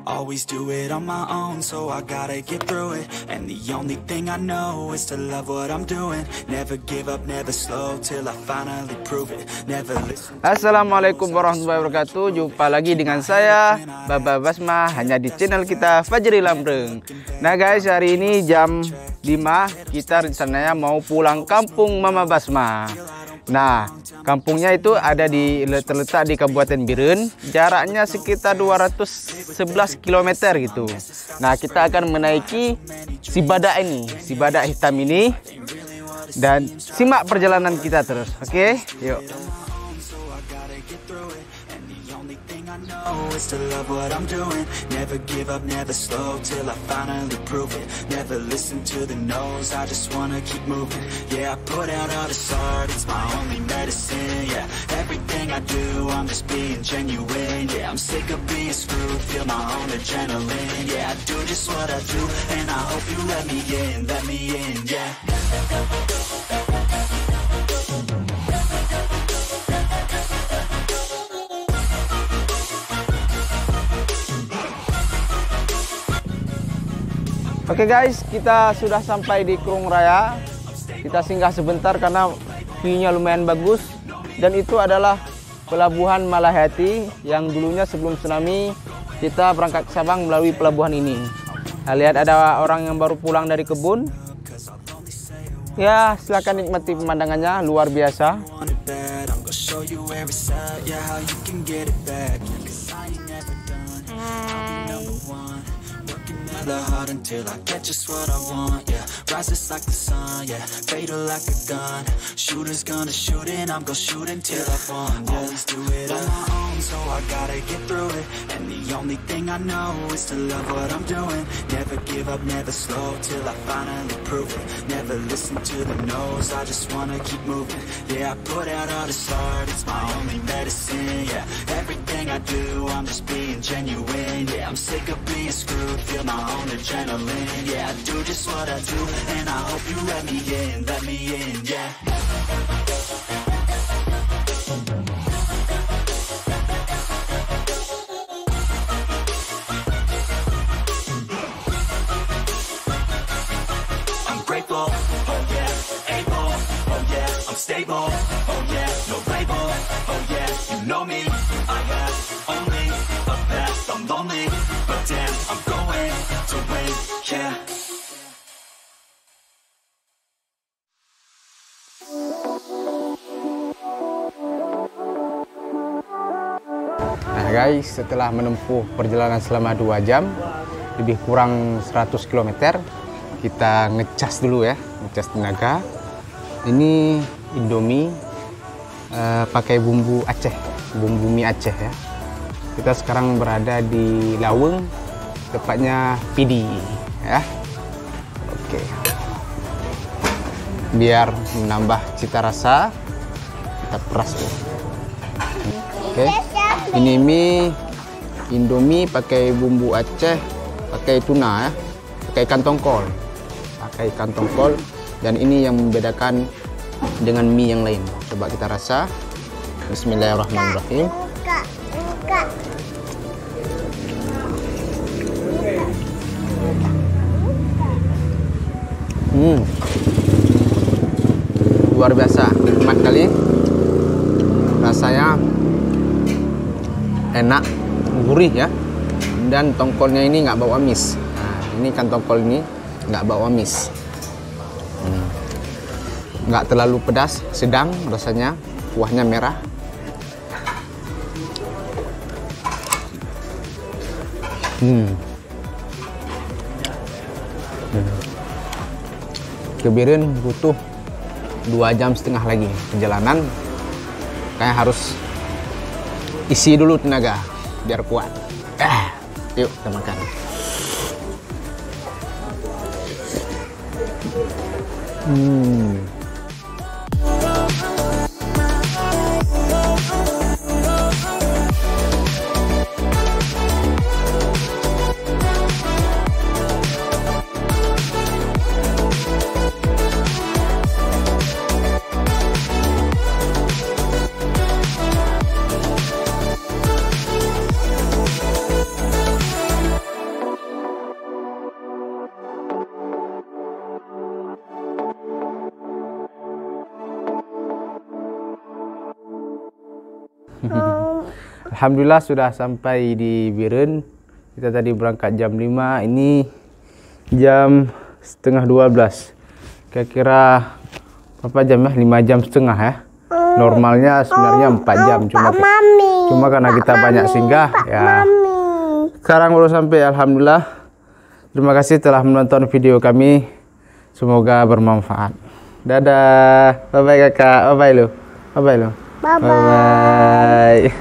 Always do it on my own, so I gotta get through it. And the only thing I know is to love what I'm doing. Never give up, never slow, till I finally prove it. Never listen. Assalamualaikum warahmatullahi wabarakatuh. Jumpa lagi dengan saya Baba Basma, hanya di channel kita Fajri Lamreng. Nah guys, hari ini jam 5 kita rencananya mau pulang kampung Mama Basma. Nah, kampungnya itu ada terletak di Kabupaten Biren, jaraknya sekitar 211 km gitu. Nah, kita akan menaiki si badak ini, si badak hitam ini, dan simak perjalanan kita terus. Oke, yuk. I know is to love what I'm doing. Never give up, never slow, till I finally prove it. Never listen to the no's, I just wanna keep moving. Yeah, I put out all this art, it's my only medicine. Yeah, everything I do, I'm just being genuine. Yeah, I'm sick of being screwed, feel my own adrenaline. Yeah, I do just what I do, and I hope you let me in, yeah. Oke guys, kita sudah sampai di Krung Raya. Kita singgah sebentar karena view-nya lumayan bagus. Dan itu adalah Pelabuhan Malahati yang dulunya sebelum tsunami kita berangkat ke Sabang melalui pelabuhan ini. Nah, lihat ada orang yang baru pulang dari kebun. Ya, silakan nikmati pemandangannya, luar biasa. Hard until I get just what I want, yeah. Rises like the sun, yeah. Fatal like a gun. Shooter's gonna shoot and I'm gonna shoot until I fall, yeah. Always do it on my own, so I gotta get through it. And the only thing I know is to love what I'm doing. Never give up, never slow, till I finally prove it. Never listen to the no's, I just wanna keep moving. Yeah, I put out all this art, it's my only medicine, yeah. Everything I do, I'm just being genuine. Yeah, I'm sick of being screwed, feel my own adrenaline. Yeah, I do just what I do, and I hope you let me in, yeah. I'm grateful, oh yeah, able, oh yeah, I'm stable, oh yeah, no label, oh yeah, you know me, I have only a past, I'm lonely, but damn, I'm going to win, yeah. Nah guys, setelah menempuh perjalanan selama 2 jam, lebih kurang 100 km, kita ngecas dulu ya, ngecas tenaga. Ini Indomie pakai bumbu Aceh, bumbu mie Aceh ya. Kita sekarang berada di Laweng, tepatnya Pidi ya. Oke. Biar menambah cita rasa, kita peras dulu. Oke. Ini mie Indomie pakai bumbu Aceh, pakai tuna ya, pakai ikan tongkol. Pakai ikan tongkol, dan ini yang membedakan dengan mie yang lain. Coba kita rasa. Bismillahirrahmanirrahim. Luar biasa, nikmat kali. Rasanya enak, gurih ya. Dan tongkolnya ini nggak bau amis. Nah, ini kan tongkol ini nggak bau amis. Nggak terlalu pedas, sedang rasanya. Kuahnya merah. Ke Biren butuh 2,5 jam lagi perjalanan. Kayak harus isi dulu tenaga biar kuat. Yuk kita makan. Alhamdulillah sudah sampai di Biren. Kita tadi berangkat jam 5, ini jam setengah 12. Kira-kira berapa jam ya? 5 jam setengah ya. Normalnya sebenarnya 4 jam, cuma karena kita banyak singgah ya. Sekarang baru sampai, alhamdulillah. Terima kasih telah menonton video kami. Semoga bermanfaat. Dadah. Bye-bye kakak. Bye-bye lu. Bye-bye lu. Bye-bye.